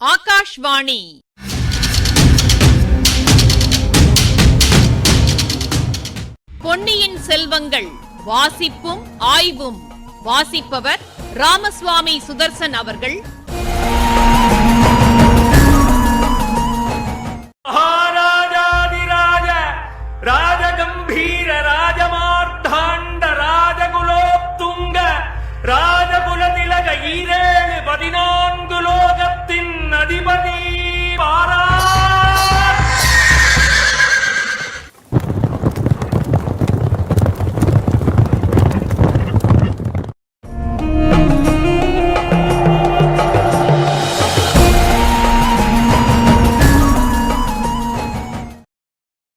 ஆகாஷ்வாணி பொன்னியின் செல்வங்கள் வாசிப்பும் ஆய்வும். வாசிப்பவர் ராமசுவாமி சுதர்சன் அவர்கள். மகாராஜாதிராஜ ராஜகம்பீர ராஜமார்த்தாண்ட ராஜகுலோத்துங்க ராஜகுலதிலக ஈரேழு 14 லோகத்தின் அதிபதி பாரா.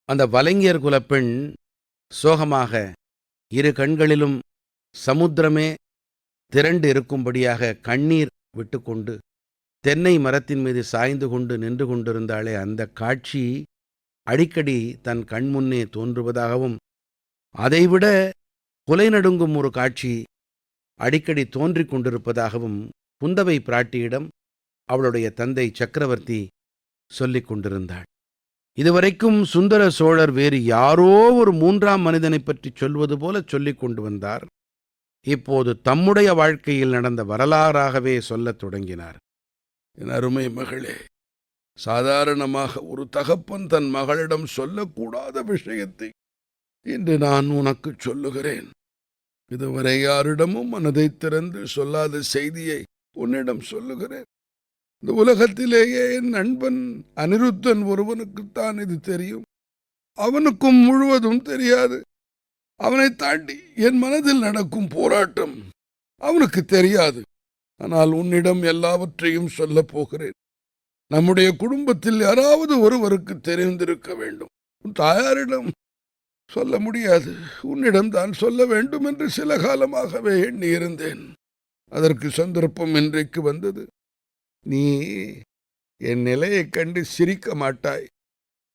அந்த வலைஞர் குலப்பெண் சோகமாக இரு கண்களிலும் சமுத்திரமே திரண்டு இருக்கும்படியாக கண்ணீர் விட்டுக்கொண்டு தென்னை மரத்தின் மீது சாய்ந்து கொண்டு நின்று கொண்டிருந்தாளே, அந்த காட்சி அடிக்கடி தன் கண்முன்னே தோன்றுவதாகவும், அதைவிட கொலை நடுங்கும் ஒரு காட்சி அடிக்கடி தோன்றிக் கொண்டிருப்பதாகவும் குந்தவை பிராட்டியிடம் அவளுடைய தந்தை சக்கரவர்த்தி சொல்லிக் கொண்டிருந்தாள். இதுவரைக்கும் சுந்தர சோழர் வேறு யாரோ ஒரு 3ஆம் மனிதனை பற்றி சொல்வது போல சொல்லிக் கொண்டு வந்தார். இப்போது தம்முடைய வாழ்க்கையில் நடந்த வரலாறாகவே சொல்லத் தொடங்கினார். என் அருமை மகளே, சாதாரணமாக ஒரு தகப்பன் தன் மகளிடம் சொல்லக்கூடாத விஷயத்தை இன்று நான் உனக்கு சொல்லுகிறேன். இதுவரை யாரிடமும் மனதை திறந்து சொல்லாத செய்தியை உன்னிடம் சொல்லுகிறேன். இந்த உலகத்திலேயே என் நண்பன் அனிருத்தன் ஒருவனுக்குத்தான் இது தெரியும். அவனுக்கும் முழுவதும் தெரியாது. அவனை தாண்டி என் மனதில் நடக்கும் போராட்டம் அவனுக்கு தெரியாது. ஆனால் உன்னிடம் எல்லாவற்றையும் சொல்லப் போகிறேன். நம்முடைய குடும்பத்தில் யாராவது ஒருவருக்கு தெரிந்திருக்க வேண்டும். உன் தாயாரிடம் சொல்ல முடியாது, உன்னிடம் தான் சொல்ல வேண்டும் என்று சில காலமாகவே எண்ணியிருந்தேன். அதற்கு சந்தர்ப்பம் இன்றைக்கு வந்தது. நீ என் நிலையைக் கண்டு சிரிக்க மாட்டாய்.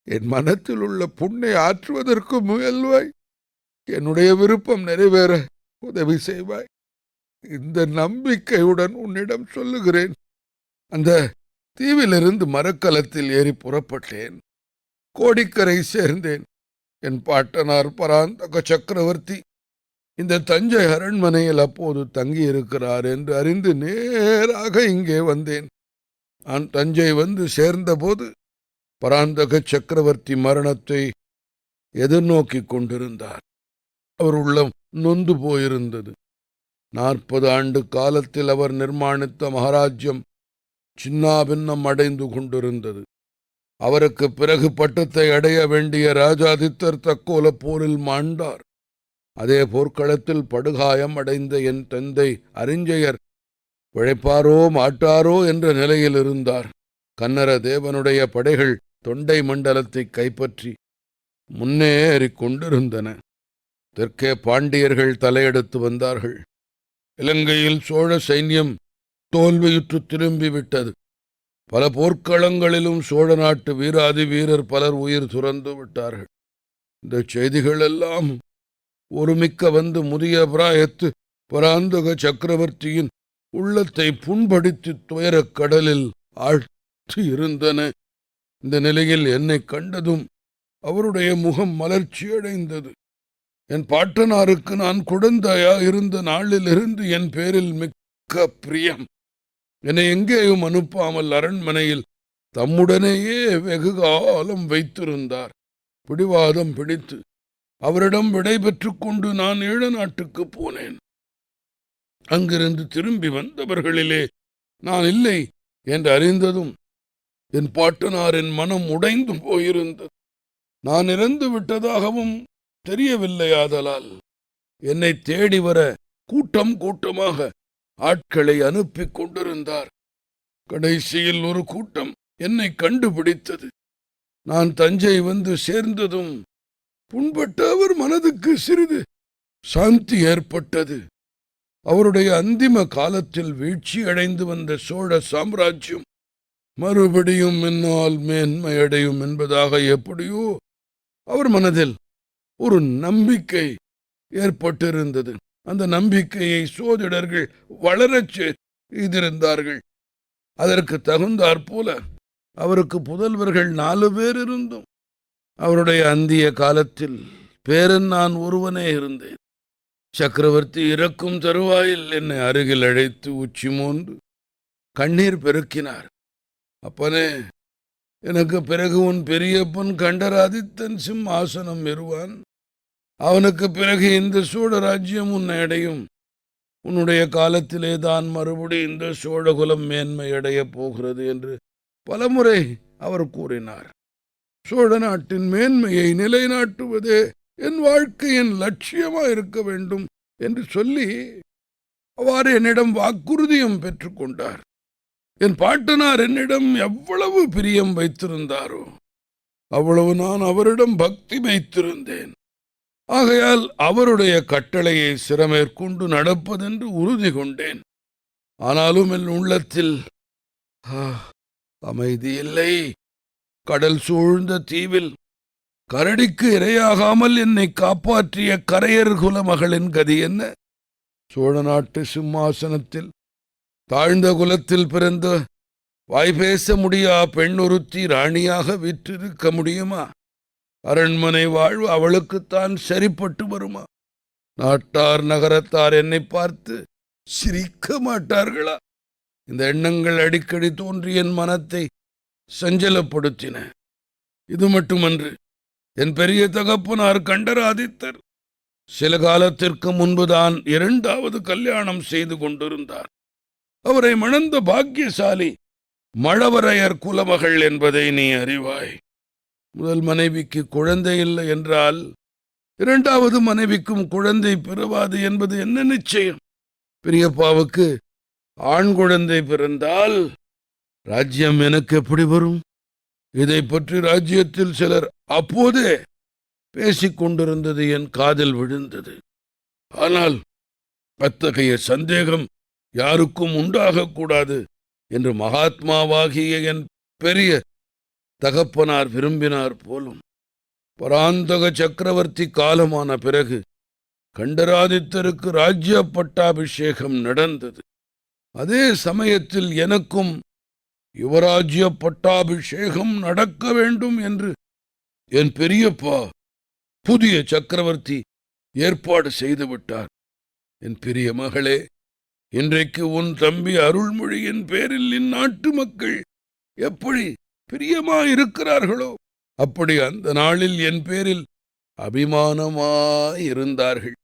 என் மனத்தில் உள்ள புண்ணை ஆற்றுவதற்கு முயல்வாய். என்னுடைய விருப்பம் நிறைவேற உதவி செய்வாய். இந்த நம்பிக்கையுடன் உன்னிடம் சொல்லுகிறேன். அந்த தீவிலிருந்து மரக்கலத்தில் ஏறி புறப்பட்டேன். கோடிக்கரை சேர்ந்தேன். என் பாட்டனார் பராந்தக சக்கரவர்த்தி இந்த தஞ்சை அரண்மனையில் அப்போது தங்கியிருக்கிறார் என்று அறிந்து நேராக இங்கே வந்தேன். நான் தஞ்சை வந்து சேர்ந்தபோது பராந்தக சக்கரவர்த்தி மரணத்தை எதிர்நோக்கிக் கொண்டிருந்தார். அவர் உள்ளம் நொந்து போயிருந்தது. 40 ஆண்டு காலத்தில் அவர் நிர்மாணித்த மகாராஜ்யம் சின்னாபின்னம் அடைந்து கொண்டிருந்தது. அவருக்கு பிறகு பட்டத்தை அடைய வேண்டிய ராஜாதித்தர் தக்கோல போரில் மாண்டார். அதே போர்க்களத்தில் படுகாயம் அடைந்த என் தந்தை அரிஞ்சயர் பிழைப்பாரோ மாட்டாரோ என்ற நிலையில் இருந்தார். கன்னர தேவனுடைய படைகள் தொண்டை மண்டலத்தை கைப்பற்றி முன்னேறிக் கொண்டிருந்தன. தெற்கே பாண்டியர்கள் தலையெடுத்து வந்தார்கள். இலங்கையில் சோழ சைன்யம் தோல்வியுற்று திரும்பிவிட்டது. பல போர்க்களங்களிலும் சோழ நாட்டு வீராதி வீரர் பலர் உயிர் துறந்து விட்டார்கள். இந்த செய்திகளெல்லாம் ஒருமிக்க வந்து முதிய பிராயத்து பராந்தக சக்கரவர்த்தியின் உள்ளத்தை புண்படுத்தி துயரக் கடலில் ஆழ்த்தி இருந்தன. இந்த நிலையில் என்னை கண்டதும் அவருடைய முகம் மலர்ச்சியடைந்தது. என் பாட்டனாருக்கு நான் குழந்தையா இருந்த நாளிலிருந்து என் பேரில் மிக்க பிரியம். என்னை எங்கேயும் அனுப்பாமல் அரண்மனையில் தம்முடனேயே வெகு காலம் வைத்திருந்தார். பிடிவாதம் பிடித்து அவரிடம் விடை பெற்று கொண்டு நான் ஈழ நாட்டுக்கு போனேன். அங்கிருந்து திரும்பி வந்தவர்களிலே நான் இல்லை என்று அறிந்ததும் என் பாட்டனாரின் மனம் உடைந்து போயிருந்தது. நான் இறந்து விட்டதாகவும் தெரியவில்லையாதலால் என்னை தேடி வர கூட்டம் கூட்டமாக ஆட்களை அனுப்பி கொண்டிருந்தார். கடைசியில் ஒரு கூட்டம் என்னை கண்டுபிடித்தது. நான் தஞ்சை வந்து சேர்ந்ததும் புண்பட்ட அவர் மனதுக்கு சிறிது சாந்தி ஏற்பட்டது. அவருடைய அந்திம காலத்தில் வீழ்ச்சி அடைந்து வந்த சோழ சாம்ராஜ்யம் மறுபடியும் என்னால் மேன்மையடையும் என்பதாக எப்படியோ அவர் மனதில் ஒரு நம்பிக்கை ஏற்பட்டிருந்தது. அந்த நம்பிக்கையை சோதிடர்கள் வளரச் செய்திருந்தார்கள். அதற்கு தகுந்தாற்போல அவருக்கு புதல்வர்கள் 4 பேர் இருந்தும் அவருடைய அந்திய காலத்தில் பேரன் நான் ஒருவனே இருந்தேன். சக்கரவர்த்தி இறக்கும் தருவாயில் என்னை அருகில் அழைத்து உச்சி மோந்து கண்ணீர் பெருக்கினார். அப்பனே, எனக்கு பிறகு உன் பெரியப்பன் கண்டராதித்தன் சிம்மாசனம் ஏறுவான். அவனுக்கு பிறகு இந்த சோழ ராஜ்யம் உன்னை அடையும். உன்னுடைய காலத்திலே தான் மறுபடி இந்த சோழகுலம் மேன்மை அடையப் போகிறது என்று பலமுறை அவர் கூறினார். சோழ நாட்டின் மேன்மையை நிலைநாட்டுவதே என் வாழ்க்கையின் லட்சியமாக இருக்க வேண்டும் என்று சொல்லி அவ்வாறு என்னிடம் வாக்குறுதியும் பெற்றுக்கொண்டார். என் பாட்டனார் என்னிடம் எவ்வளவு பிரியம் வைத்திருந்தாரோ அவ்வளவு நான் அவரிடம் பக்தி வைத்திருந்தேன். ஆகையால் அவருடைய கட்டளையை சிரமேற்கொண்டு நடப்பதென்று உறுதி கொண்டேன். ஆனாலும் என் உள்ளத்தில் அமைதி இல்லை. கடல் சூழ்ந்த தீவில் கரடிக்கு இரையாகாமல் என்னை காப்பாற்றிய கரையர் குல மகளின் கதி என்ன? சோழ நாட்டு சிம்மாசனத்தில் தாழ்ந்த குலத்தில் பிறந்த வாய்பேச முடியா பெண் ஒருத்தி ராணியாக விற்றிருக்க முடியுமா? அரண்மனை வாழ்வு அவளுக்குத்தான் சரிப்பட்டு வருமா? நாட்டார் நகரத்தார் என்னை பார்த்து சிரிக்க மாட்டார்களா? இந்த எண்ணங்கள் அடிக்கடி தோன்றி என் மனத்தை சஞ்சலப்படுத்தின. இது மட்டுமன்று, என் பெரிய தகப்பனார் கண்டராதித்தர் சில காலத்திற்கு முன்புதான் 2வது கல்யாணம் செய்து கொண்டிருந்தார். அவரை மணந்த பாக்கியசாலி மழவரையர் குலமகள் என்பதை நீ அறிவாய். முதல் மனைவிக்கு குழந்தை இல்லை என்றால் 2வது மனைவிக்கும் குழந்தை பிறவாது என்பது என்ன நிச்சயம்? பெரியப்பாவுக்கு ஆண் குழந்தை பிறந்தால் ராஜ்யம் எனக்கு எப்படி வரும்? இதை பற்றி ராஜ்யத்தில் சிலர் அப்போதே பேசிக் கொண்டிருந்தது என் காதில் விழுந்தது. ஆனால் அத்தகைய சந்தேகம் யாருக்கும் உண்டாகக்கூடாது என்று மகாத்மாவாகிய என் பெரிய தகப்பனார் விரும்பினார் போலும். பராந்தக சக்கரவர்த்தி காலமான பிறகு கண்டராதித்தருக்கு ராஜ்ய பட்டாபிஷேகம் நடந்தது. அதே சமயத்தில் எனக்கும் யுவராஜ்ய பட்டாபிஷேகம் நடக்க வேண்டும் என்று என் பெரியப்பா புதிய சக்கரவர்த்தி ஏற்பாடு செய்துவிட்டார். என் பெரிய மகளே, இன்றைக்கு உன் தம்பி அருள்மொழியின் பேரில் இந்நாட்டு மக்கள் எப்படி பிரியமாயிருக்கிறார்களோ அப்படி அந்த நாளில் என் பேரில் அபிமானமாயிருந்தார்கள்.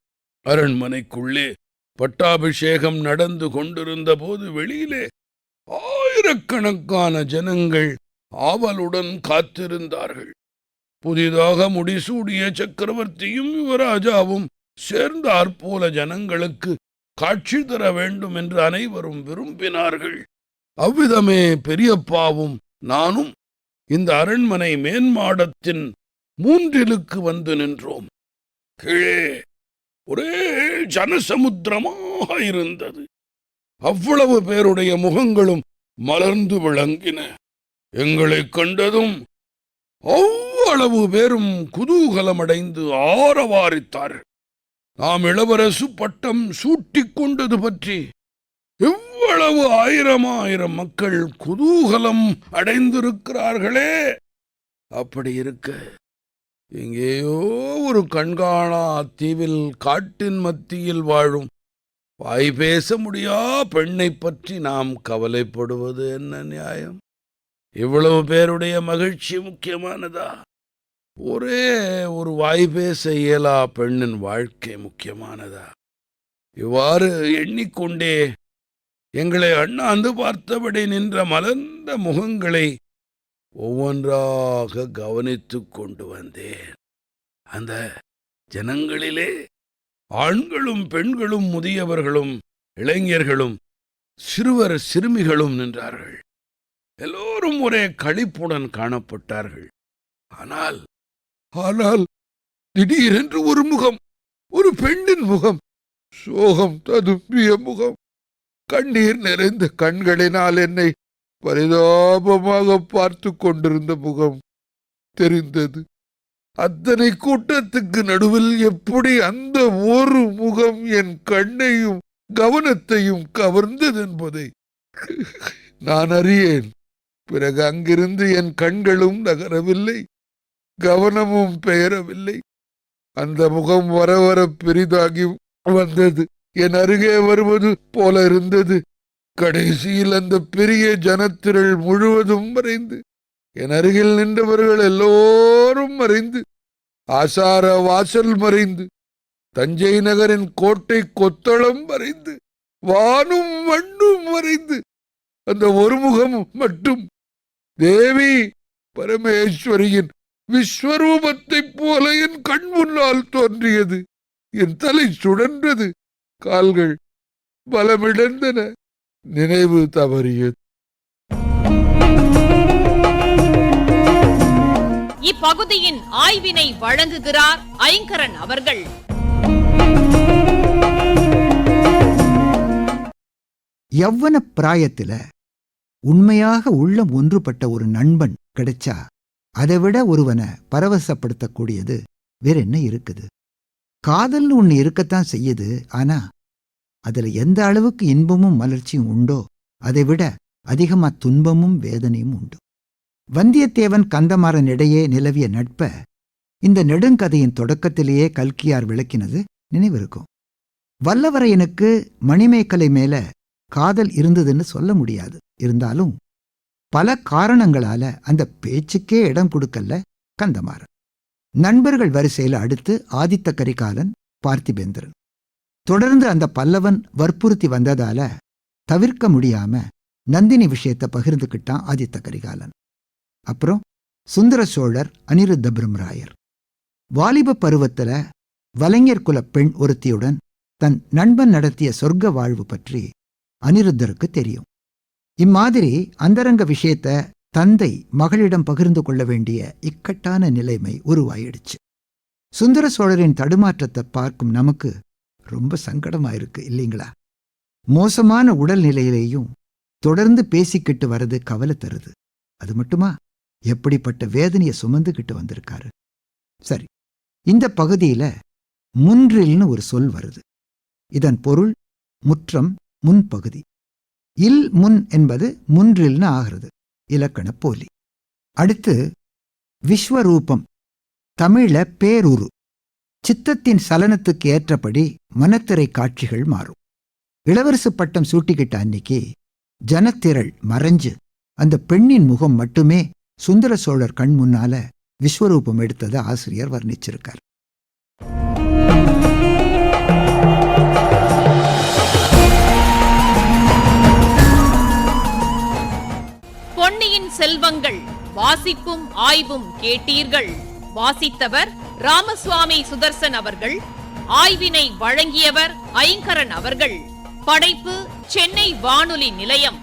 அரண்மனைக்குள்ளே பட்டாபிஷேகம் நடந்து கொண்டிருந்த போது வெளியிலே ஆயிரக்கணக்கான ஜனங்கள் ஆவலுடன் காத்திருந்தார்கள். புதிதாக முடிசூடிய சக்கரவர்த்தியும் யுவராஜாவும் சேர்ந்தாற்போல ஜனங்களுக்கு காட்சி தர வேண்டும் என்று அனைவரும் விரும்பினார்கள். அவ்விதமே பெரியப்பாவும் நானும் இந்த அரண்மனை மேன்மாடத்தின் 3லுக்கு வந்து நின்றோம். கீழே ஒரே ஜனசமுத்திரமாக இருந்தது. அவ்வளவு பேருடைய முகங்களும் மலர்ந்து விளங்கின. எங்களை கண்டதும் அவ்வளவு பேரும் குதூகலமடைந்து ஆரவாரித்தார்கள். நாம் இளவரசு பட்டம் சூட்டிக் கொண்டது பற்றி இவ்வளவு ஆயிரம் மக்கள் குதூகலம் அடைந்திருக்கிறார்களே! அப்படி இருக்க எங்கேயோ ஒரு கண்காணா தீவில் காட்டின் மத்தியில் வாழும் வாய் பேச முடியா பெண்ணை பற்றி நாம் கவலைப்படுவது என்ன நியாயம்? இவ்வளவு பேருடைய மகிழ்ச்சி முக்கியமானதா? ஒரே ஒரு வாய் பேச இயலா பெண்ணின் வாழ்க்கை முக்கியமானதா? இவ்வாறு எண்ணிக்கொண்டே எங்களை அண்ணாந்து பார்த்தபடி நின்ற மலர்ந்த முகங்களை ஒவ்வொன்றாக கவனித்துக் கொண்டு வந்தேன். அந்த ஜனங்களிலே ஆண்களும் பெண்களும் முதியவர்களும் இளைஞர்களும் சிறுவர் சிறுமிகளும் நின்றார்கள். எல்லோரும் ஒரே களிப்புடன் காணப்பட்டார்கள். ஆனால் திடீரென்று ஒரு முகம், ஒரு பெண்ணின் முகம், சோகம் ததும்பிய முகம், கண்ணீர் நிறைந்த கண்களினால் என்னை பரிதாபமாக பார்த்து கொண்டிருந்த முகம் தெரிந்தது. அத்தனை கூட்டத்துக்கு நடுவில் எப்படி அந்த ஒரு முகம் என் கண்ணையும் கவனத்தையும் கவர்ந்தது என்பதை நான் அறியேன். பிறகு அங்கிருந்து என் கண்களும் நகரவில்லை, கவனமும் பெயரவில்லை. அந்த முகம் வர வர பெரிதாகி வந்தது. என் அருகே வருவது போல இருந்தது. கடைசியில் அந்த பெரிய ஜனத்திரள் முழுவதும் மறைந்து, என் அருகில் நின்றவர்கள் எல்லோரும் மறைந்து, ஆசார வாசல் மறைந்து, தஞ்சை நகரின் கோட்டை கொத்தளம் மறைந்து, வானும் மண்ணும் மறைந்து, அந்த ஒரு முகம் மட்டும் தேவி பரமேஸ்வரியின் விஸ்வரூபத்தைப் போல என் கண் முன்னால் தோன்றியது. என் தலை சுழன்றது, கால்கள் பலமிழந்தன, நினைவு தவறியது. இப்பகுதியின் ஆய்வினை வழங்குகிறார் ஐங்கரன் அவர்கள். யவ்வன பிராயத்துல உண்மையாக உள்ளம் ஒன்றுபட்ட ஒரு நண்பன் கிடைச்சா அதைவிட ஒருவனை பரவசப்படுத்தக்கூடியது வேற என்ன இருக்குது? காதல்னு ஒண்ணு இருக்கத்தான் செய்யுது. ஆனா அதுல எந்த அளவுக்கு இன்பமும் மலர்ச்சியும் உண்டோ அதை விட அதிகமா துன்பமும் வேதனையும் உண்டு. வந்தியத்தேவன் கந்தமாறன் இடையே நிலவிய நட்ப இந்த நெடுங்கதையின் தொடக்கத்திலேயே கல்கியார் விளக்கினது நினைவிருக்கும். வல்லவரையனுக்கு மணிமேகலை மேல காதல் இருந்ததுன்னு சொல்ல முடியாது. இருந்தாலும் பல காரணங்களால அந்த பேச்சுக்கே இடம் கொடுக்கல கந்தமாறன். நண்பர்கள் வரிசையில அடுத்து ஆதித்த கரிகாலன், பார்த்திபேந்திரன். தொடர்ந்து அந்த பல்லவன் வற்புறுத்தி வந்ததால தவிர்க்க முடியாம நந்தினி விஷயத்தை பகிர்ந்துக்கிட்டான் ஆதித்த கரிகாலன். அப்புறம் சுந்தர சோழர், அனிருத்த பிரம்மராயர். வாலிப பருவத்துல வலைஞர் குல பெண் ஒருத்தியுடன் தன் நண்பன் நடத்திய சொர்க்க வாழ்வு பற்றி அனிருத்தருக்கு தெரியும். இம்மாதிரி அந்தரங்க விஷயத்த தந்தை மகளிடம் பகிர்ந்து கொள்ள வேண்டிய இக்கட்டான நிலைமை உருவாயிடுச்சு. சுந்தர சோழரின் தடுமாற்றத்தை பார்க்கும் நமக்கு ரொம்ப சங்கடமாயிருக்கு இல்லைங்களா? மோசமான உடல்நிலையிலேயும் தொடர்ந்து பேசிக்கிட்டு வர்றது கவலை தருது. அது மட்டுமா, எப்படிப்பட்ட வேதனையை சுமந்துகிட்டு வந்திருக்காரு. சரி, இந்த பகுதியில முன்றில்னு ஒரு சொல் வருது. இதன் பொருள் முற்றம், முன்பகுதி. இல் முன் என்பது முன்றில்னு ஆகிறது, இலக்கண போலி. அடுத்து விஸ்வரூபம், தமிழ பேருரு. சித்தத்தின் சலனத்துக்கு ஏற்றபடி மனத்திரை காட்சிகள் மாறும். இளவரசு பட்டம் சூட்டிக்கிட்ட அன்னைக்கு ஜனத்திரள் மறைஞ்சு அந்த பெண்ணின் முகம் மட்டுமே சுந்தர சோழர் கண் முன்னால விஸ்வரூபம் எடுத்ததை ஆசிரியர் வர்ணிச்சிருக்கார். பொன்னியின் செல்வங்கள் வாசிப்பும் ஆய்வும் கேட்டீர்கள். வாசித்தவர் ராமசுவாமி சுதர்சன் அவர்கள். ஆய்வினை வழங்கியவர் ஐங்கரன் அவர்கள். படைப்பு சென்னை வானொலி நிலையம்.